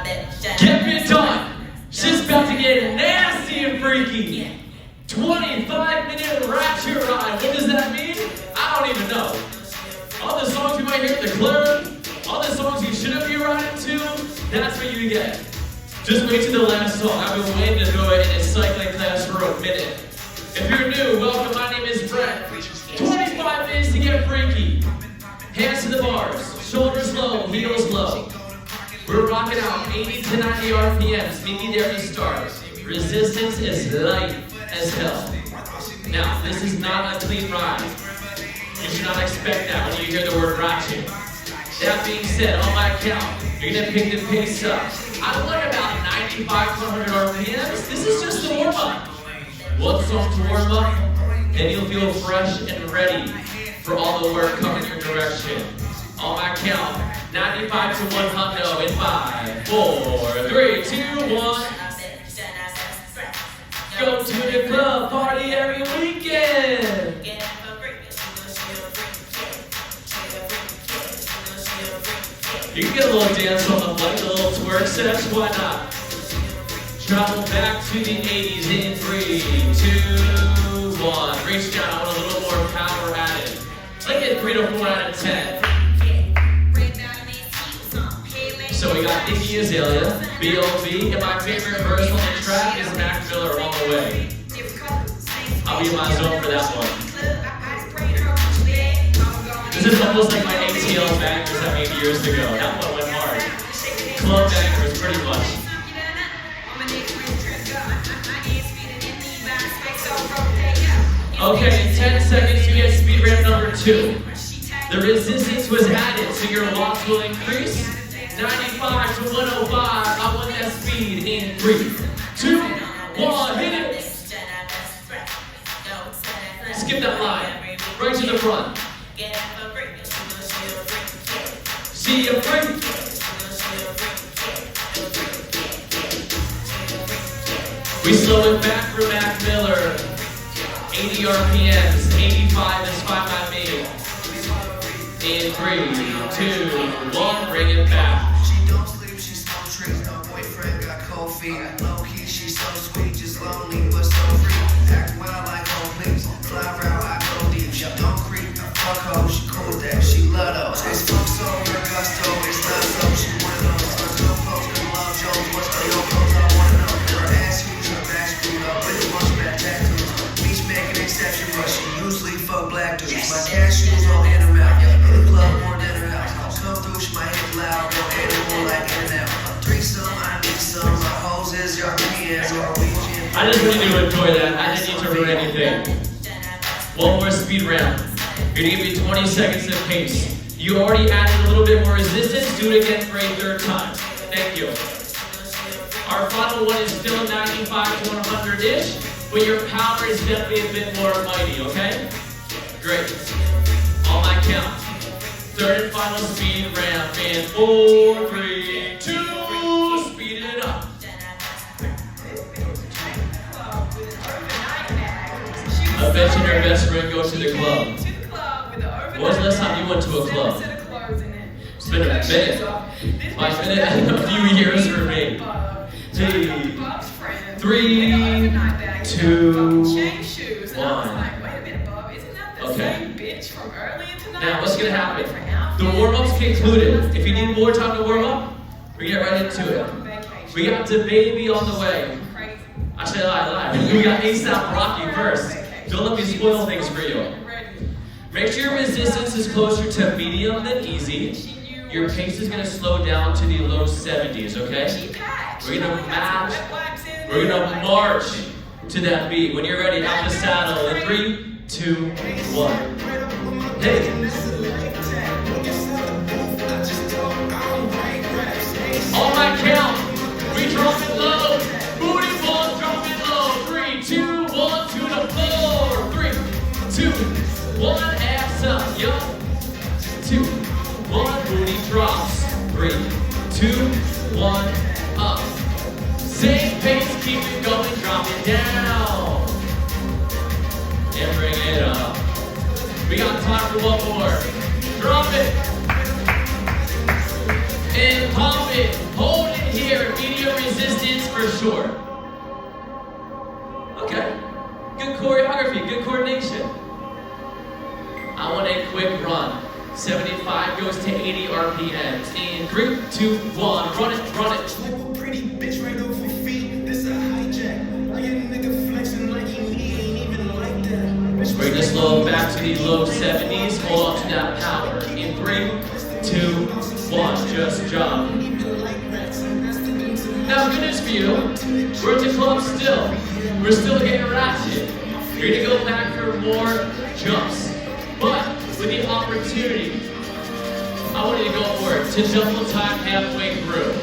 Get me done. She's about to get nasty and freaky. 25-minute ratchet ride. What does that mean? I don't even know. All the songs you might hear at the club, all the songs you shouldn't be riding to, that's what you get. Just wait till the last song. I've been waiting to do it in a cycling class for a minute. If you're new, welcome. My name is Brett. 25 minutes to get freaky. Hands to the bars, shoulders low, heels low. We're rocking out 80 to 90 RPMs. Meet me there to start. Resistance is light as hell. Now, this is not a clean ride. You should not expect that when you hear the word ratchet. That being said, on my count, you're gonna pick the pace up. I want about 95 to 100 RPMs. This is just a warm-up. One song to warm up, then you'll feel fresh and ready for all the work coming your direction. On my count, 95 to 100 in 5, 4, 3, 2, 1. Go to the club, party every weekend. You can get a little dance on the flight, a little twerk sesh, why not? Travel back to the 80s in 3, 2, 1. Reach down, I want a little more power added. Like a 3 to 4 out of 10. So we got Iggy Azalea, B.O.B., and my favorite verse on the track is Mac Miller all the way. I'll be in my zone for that one. This is almost like my ATL bangers I made years ago. That one went hard. Club bangers, pretty much. Okay, in 10 seconds you get speed ramp number 2. The resistance was added, so your watts will increase. 95 to 105, I want that speed in 3, 2, 1, hit it! Skip that line, right to the front. See you free. We slow it back for Mac Miller. 80 RPMs, 85 is fine by me. In 3, 2, 1, bring it back. She don't sleep, she smoke trees. No boyfriend got cold feet. Low key, she's so sweet, just lonely but so free. Act wild like oh please, fly around I go deep. She don't creep, fuck her, she cool with that, she love those. It's funk so her gusto, it's not so she one of those. Her no clothes, them love Jones, what's the yo clothes? I wanna know. Her ass huge, her back screwed up with a bunch of bad tattoos. Beach making exception, but she usually fuck black dudes. My cashews on in her mouth. More than her house. Come through, she might hit loud, go animal like in and out. Threesome, I need some. My hoes is your hands or weekend. I just really do enjoy that. I didn't need to ruin anything. One more speed round. You're gonna give me 20 seconds of pace. You already added a little bit more resistance. Do it again for a third time. Thank you. Our final one is still 95 to 100-ish, but your power is definitely a bit more mighty, okay? Great. On my count. Third and final speed ramp in 4, 3, 2, speed it up. I bet you your best friend goes to the club. When was the last time you went to a club? It's been a minute. My minute and a few years for me. 3, 2, 1. Okay. Now, what's going to happen? The warm-up's concluded. If you need more time to warm up, we get right into it. We got DaBaby on the way. Actually, I lied. We got ASAP Rocky first. Don't let me spoil things for you. Make sure your resistance is closer to medium than easy. Your pace is going to slow down to the low 70s, okay? We're going to match. We're going to march to that beat. When you're ready, out the saddle in 3, 2, 1. Hey. On my count, we drop it low. Booty balls drop it low. 3, 2, 1 to the floor. 3, 2, 1, ass up, yo. 2, 1, booty drops. 3, 2, 1, up. Same pace, keep it going, drop it down. And bring it up. We got time for one more. Drop it. And pump it. Hold it here, medium resistance for sure. Okay, good choreography, good coordination. I want a quick run. 75 goes to 80 RPMs. In 3, 2, 1, run it, run it. Like a pretty bitch right off her feet. This a hijack. Like a nigga flexing like he ain't even like that. Bring this low back to the low 70s. Hold on to that power. In 3, 2, 1, just jump. Now, good news for you. We're at the club still. We're still getting ratchet. You're gonna go back for more jumps. But with the opportunity, I want you to go for it, to double time halfway through.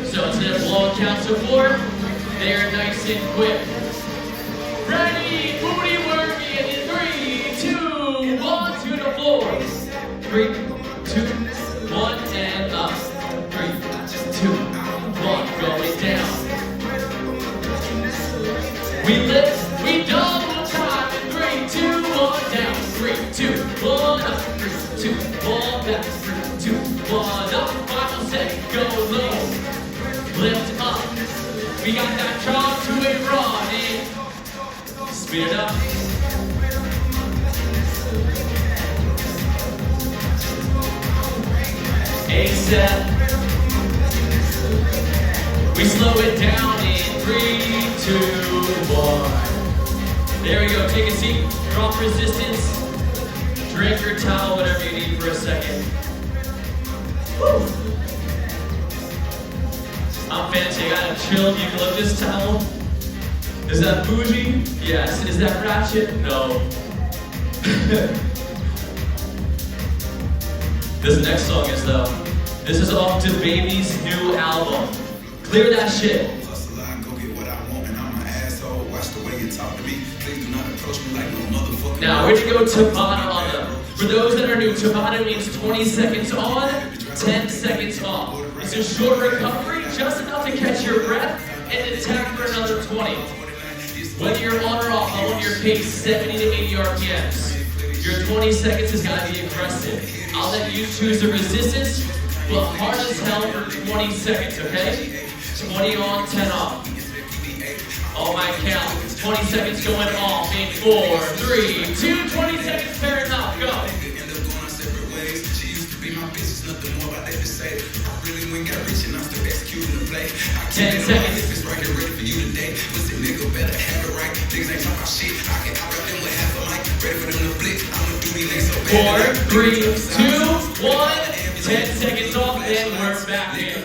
So instead of blowing counts to 4, they're nice and quick. Ready, booty working in 3, 2, 1, to the floor. 3, 2, 1, and up. 3, 2, 1, going down. We lift, we double time in 3, 2, 1, down. 3, 2, 1, up. 3, 2, 1, down. 3, 2, 1, up. Final set, go low. Lift up. We got that jog to a run. And speed it up. A set. We slow it down in 3, 2, 1. There we go. Take a seat. Drop resistance. Drink your towel, whatever you need for a second. Woo. I'm fancy. I got a chilled eucalyptus towel. Is that bougie? Yes. Is that ratchet? No. This next song is though. This is off to Baby's new album. Clear that shit. Now we're gonna go Tabata on them. For those that are new, Tabata means 20 seconds on, 10 seconds off. It's a short recovery, just enough to catch your breath and attack for another 20. Whether you're on or off, I want your pace 70 to 80 RPMs. Your 20 seconds has got to be aggressive. I'll let you choose the resistance, but hard as hell for 20 seconds, okay? 20 on, 10 off. On my count, 20 seconds going off in 4, 3, 2, 20 seconds, fair enough, go. 10 seconds. 4, 3, 2, 1, 10 seconds off, and we're back in.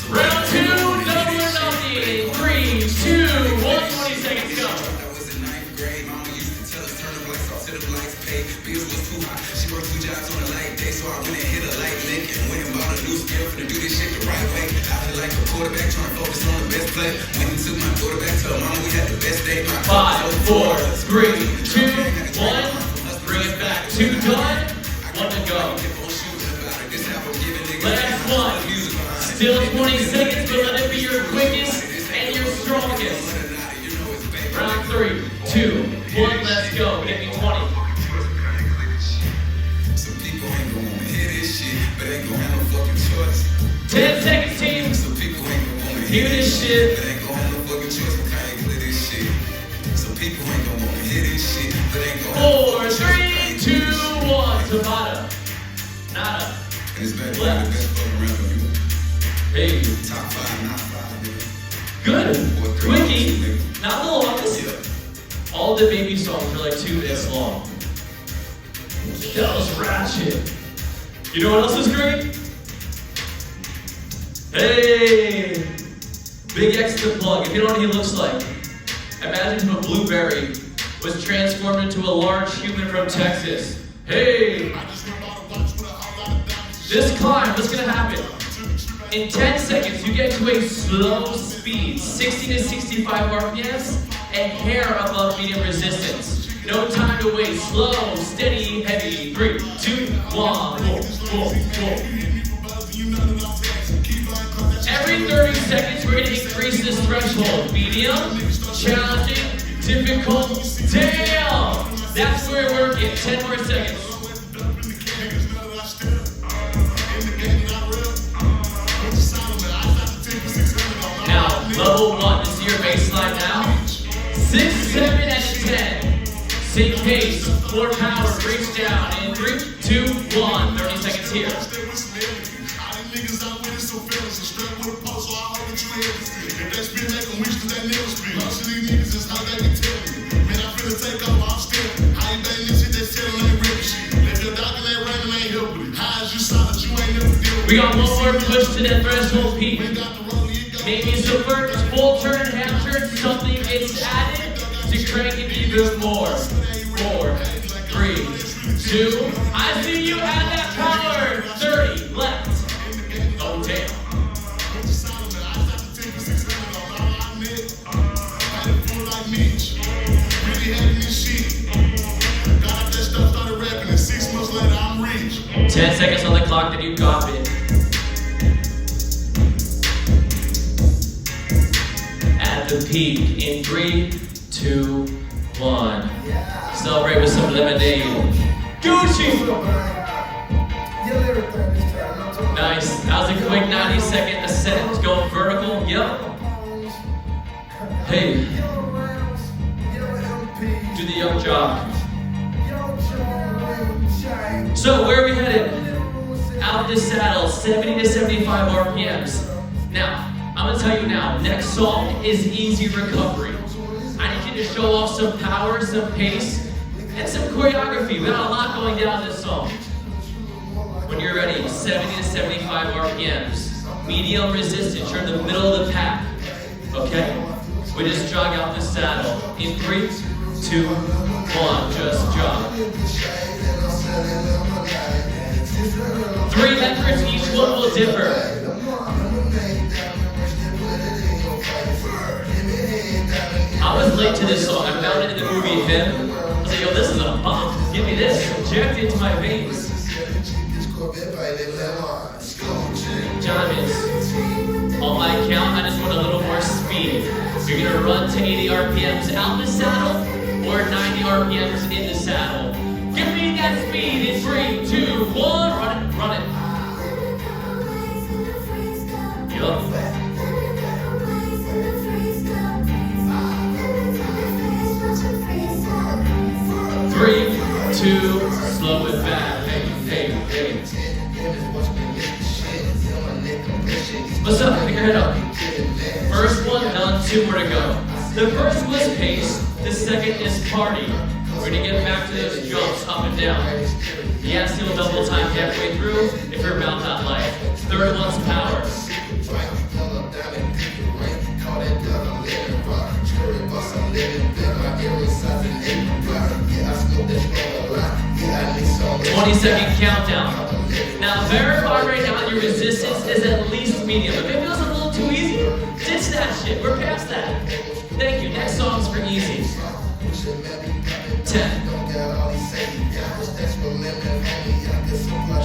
Round 2, double or nothing. 3, 2, 1, 20 seconds, go. Five, 4, 3, 2, 1. Bring it back. 2 done. 1 to go. Last one. Still 20 seconds, but let it be your quickest and your strongest. Round 3, 2, 1. Let's go. Get me 20. Some people ain't gonna wanna hear this shit, but ain't gonna have no fucking choice. 10 seconds, team. Some people ain't gonna wanna Hear this shit. but ain't gonna have no fucking choice. I can't clear this shit. Some people ain't gonna wanna hear this shit, but ain't gonna have 4, 3, 2, 1. Tabata. Nada. And it's better than the best fucking rapper you. Hey. Top 5, not 5, nigga. Good. Quickie. Not the longest. All the Baby songs are like 2 minutes long. That was ratchet. You know what else is great? Hey! Big X to plug. If you don't know what he looks like, imagine if a blueberry was transformed into a large human from Texas. Hey! This climb, what's gonna happen? In 10 seconds, you get to a slow speed, 60 to 65 RPMs, and hair above medium resistance. No time to waste. Slow, steady, heavy. 3, 2, 1. Whoa, whoa, whoa. Every 30 seconds, we're gonna increase this threshold. Medium, challenging, difficult. Damn! That's where we're working. 10 more seconds. level 1. This is your baseline now. 6, 7, and 10. Same pace, more power, reach down in 3, 2, 1. 30 seconds here. We got one more push to the threshold peak. Maybe some first full turn, half turn, something gets added to crank it even more. 4, 3, 2. I see you add that power. 30 left. Oh damn. I'm rich. 10 seconds on the clock, then you got it. At the peak in 3, 2, 1. Celebrate with some lemonade. Gucci! Nice. That was a quick 90-second ascent. Going vertical. Yep. Hey. Do the yoke jog. So where are we headed? Out the saddle, 70 to 75 RPMs. Now, I'm gonna tell you now, next song is easy recovery. I need you to show off some power, some pace, and some choreography. We got a lot going down this song. When you're ready, 70 to 75 RPMs. Medium resistance, you're in the middle of the pack. Okay? We just jog out the saddle. In 3, 2, 1, just jog. 3 efforts, each one will differ. I was late to this song. I found it in the movie Him. I was like, yo, this is a bomb. Give me this. Inject it into my veins. Diamonds. On my count, I just want a little more speed. You're gonna run to 80 RPMs out the saddle or 90 RPMs in the saddle. Give me that speed in 3, 2, 1. Run it, run it. Yup. 3, 2, slow it back. Hey, hey, hey. What's up? Pick your head up. First one done, 2 more to go. The first was pace, the second is party. We're gonna get back to those jumps up and down. Yes, you'll double time halfway through if you're about that life. Third one's power. "20-second countdown. Now verify right now that your resistance is at least medium. If it feels a little too easy, ditch that shit. We're past that. Thank you. Next song's for easy. 10.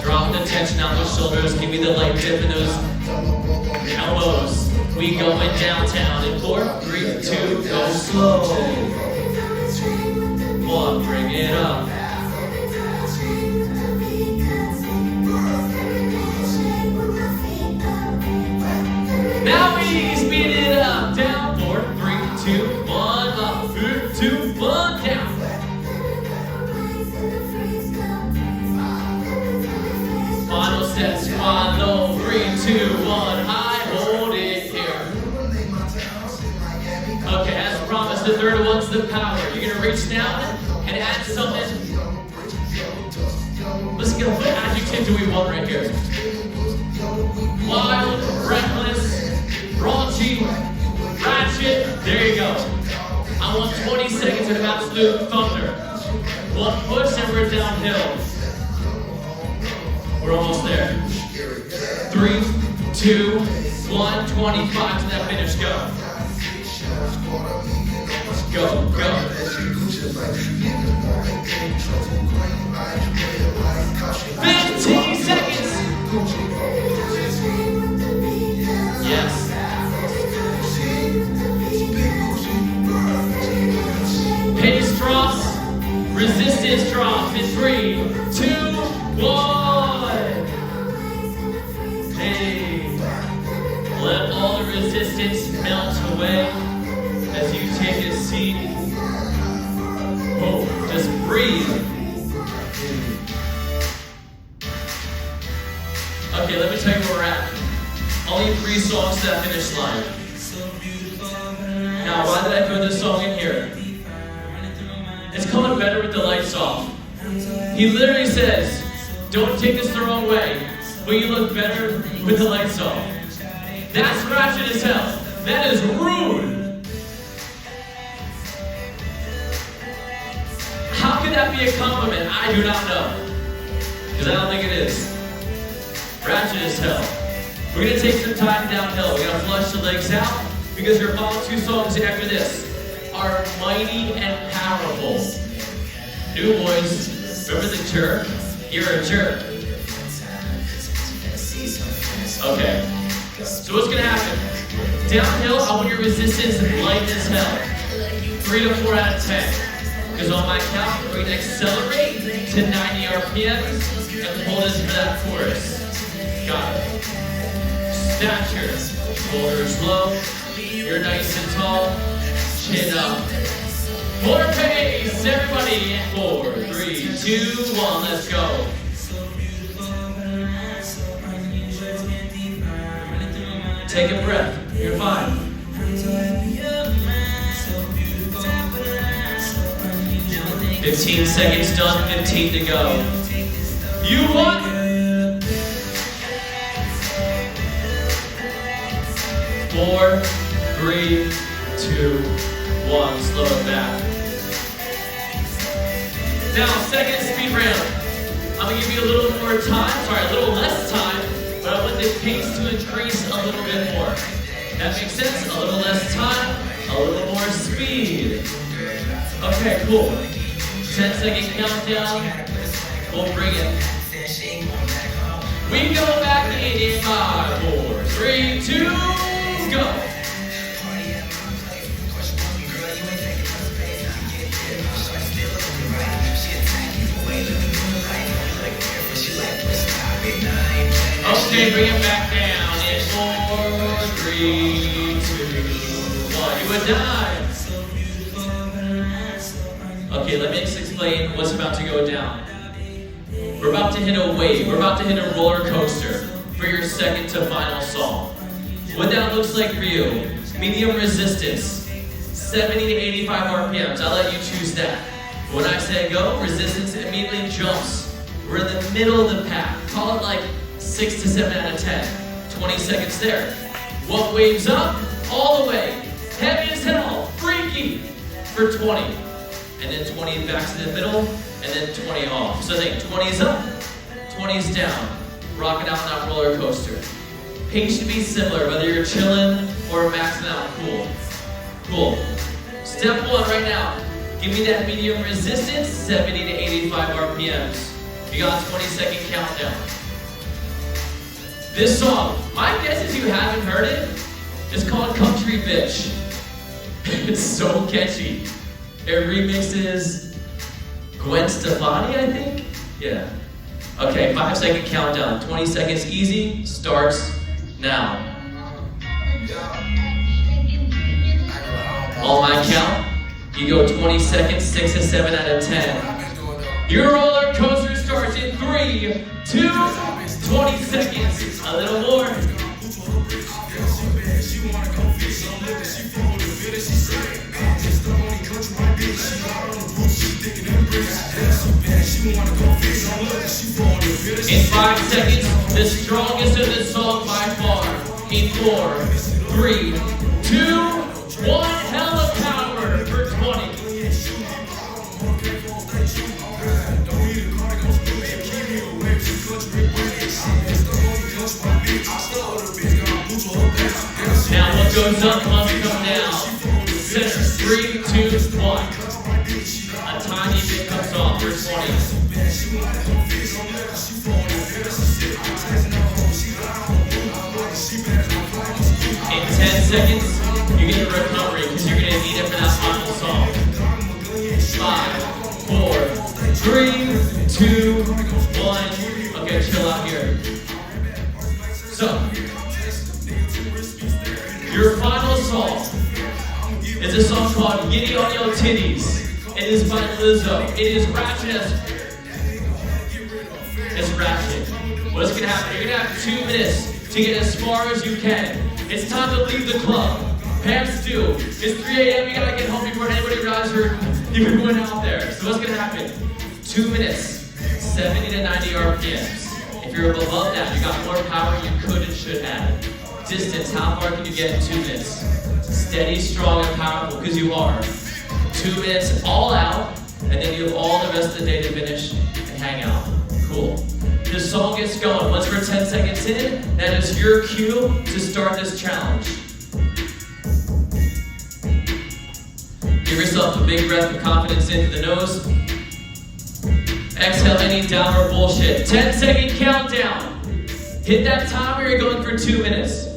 Drop the tension out those shoulders. Give me the light dip in those elbows. We going downtown in 4, 3, 2, go slow. 1, bring it up. Now we speed it up. Down, 4, 3, 2, 1, up. 3, 2, 1, down. Final set, squat low. 3, 2, 1, high. Hold it here. Okay, as promised, the third one's the power. You're gonna reach down and add something. Let's get what adjective do we want right here? Wild, reckless, raunchy, ratchet. There you go. I want 20 seconds of absolute thunder. 1 push and we're downhill. We're almost there. 3, 2, 1, 25 to that finish. Go. Go, go. 15 seconds. Yes. Pace drops, resistance drops in 3, 2, 1. Hey. Let all the resistance melt away as you take a seat. Oh, just breathe. Okay, let me tell you where we're at. Only 3 songs to that finish line. Now, why did I throw this song in here? It's called Better with the Lights Off. He literally says, don't take this the wrong way, but you look better with the lights off. That's ratchet as hell. That is rude. How could that be a compliment? I do not know. Because I don't think it is. Ratchet as hell. We're going to take some time downhill. We're going to flush the legs out because your final 2 songs after this are mighty and powerful. New boys, remember the jerk? You're a jerk. Okay. So what's going to happen? Downhill, I want your resistance light as hell. 3 to 4 out of 10. Because on my count, we're going to accelerate to 90 RPMs and hold us for that chorus. Got it. Stature. Shoulders low. You're nice and tall. Chin up. More pace. Everybody in 4, 3, 2, 1. Let's go. Take a breath. You're fine. 15 seconds done. 15 to go. You won. 4, 3, 2, 1. Slow it back. Now, second speed round. I'm going to give you a little more time. Sorry, a little less time. But I want the pace to increase a little bit more. That makes sense? A little less time, a little more speed. Okay, cool. 10-second countdown. We'll bring it. We go back in 5, 4, 3, 2, go. Okay, bring it back down in 4, 3, 2, 1. You would die. Okay, let me just explain what's about to go down. We're about to hit a wave. We're about to hit a roller coaster for your second to final song. What that looks like for you, medium resistance, 70 to 85 RPMs. I'll let you choose that. When I say go, resistance immediately jumps. We're in the middle of the pack. Call it like 6 to 7 out of 10. 20 seconds there. What waves up? All the way. Heavy as hell. Freaky. For 20. And then 20 back to the middle. And then 20 off. So think 20's up, 20's down. Rocking out on that roller coaster. Pace should be similar, whether you're chilling or maxing out. Cool. Cool. Step 1 right now. Give me that medium resistance, 70 to 85 RPMs. You got a 20-second countdown. This song, my guess is you haven't heard it. It's called Country Bitch. It's so catchy. It remixes Gwen Stefani, I think? Yeah. Okay, 5-second countdown. 20 seconds easy, starts now. On my count, you go 20 seconds, 6 to 7 out of 10. Your roller coaster starts in 3, 2, 20 seconds. A little more. In 5 seconds, the strongest of the song by far. In 4, 3, 2, 1. Hell of power for 20. Now what goes up must come down. Center, 3, 2, 1. A tiny bit comes off for 20. In 10 seconds, you get a recovery because you're going to need it for that final song. 5, 4, 3, 2, 1. Okay, chill out here. So, It's a song called Giddy on Your Titties. It is by Lizzo. It is ratchet. It's ratchet. What's gonna happen? You're gonna have 2 minutes to get as far as you can. It's time to leave the club. Pants due. It's 3 a.m. You gotta get home before anybody realizes you're going out there. So what's gonna happen? 2 minutes, 70 to 90 RPMs. If you're above that, you got more power you could and should add. Distance, how far can you get in 2 minutes? Steady, strong, and powerful, because you are. 2 minutes all out, and then you have all the rest of the day to finish and hang out. Cool. The song gets going. Once we're 10 seconds in, that is your cue to start this challenge. Give yourself a big breath of confidence into the nose. Exhale any downward bullshit. 10-second countdown. Hit that timer, you're going for 2 minutes.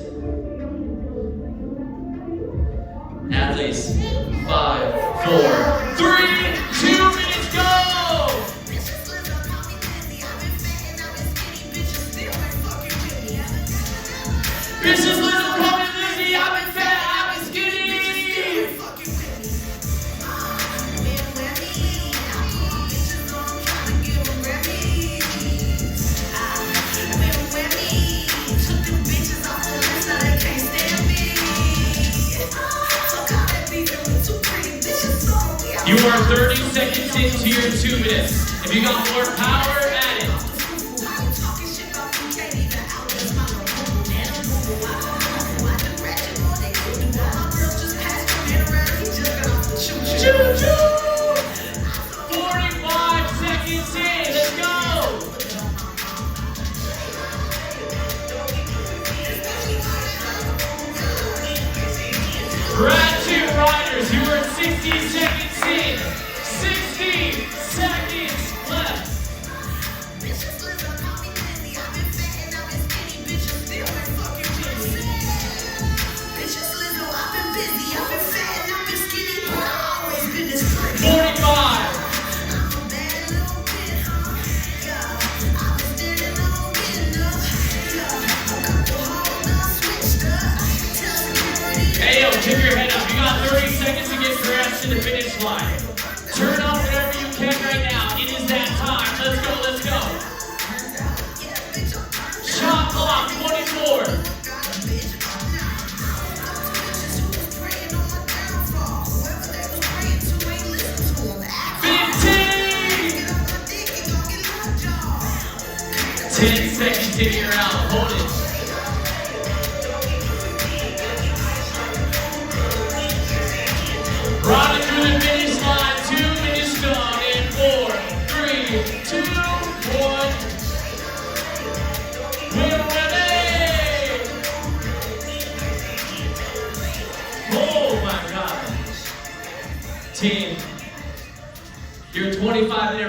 Athletes, 5, 4, 3, 2 minutes, go! Bitches, listen, call me Lizzie, I've been fat, I've been skinny. You are 30 seconds into your 2 minutes. If you got more power, add it. Choo-choo! 45 seconds in, let's go! Ratchet Riders, you are 60 seconds in. 60 seconds left. Keep your head up. You got 30 seconds to get your ass to the finish line. Turn on whatever you can right now. It is that time. Let's go, let's go. Shot clock, 24. 15. 10 seconds till you're out. Hold it. Running through the finish line, 2 minutes gone in 4, 3, 2, 1. We're ready! Oh my God. Team, your 25-minute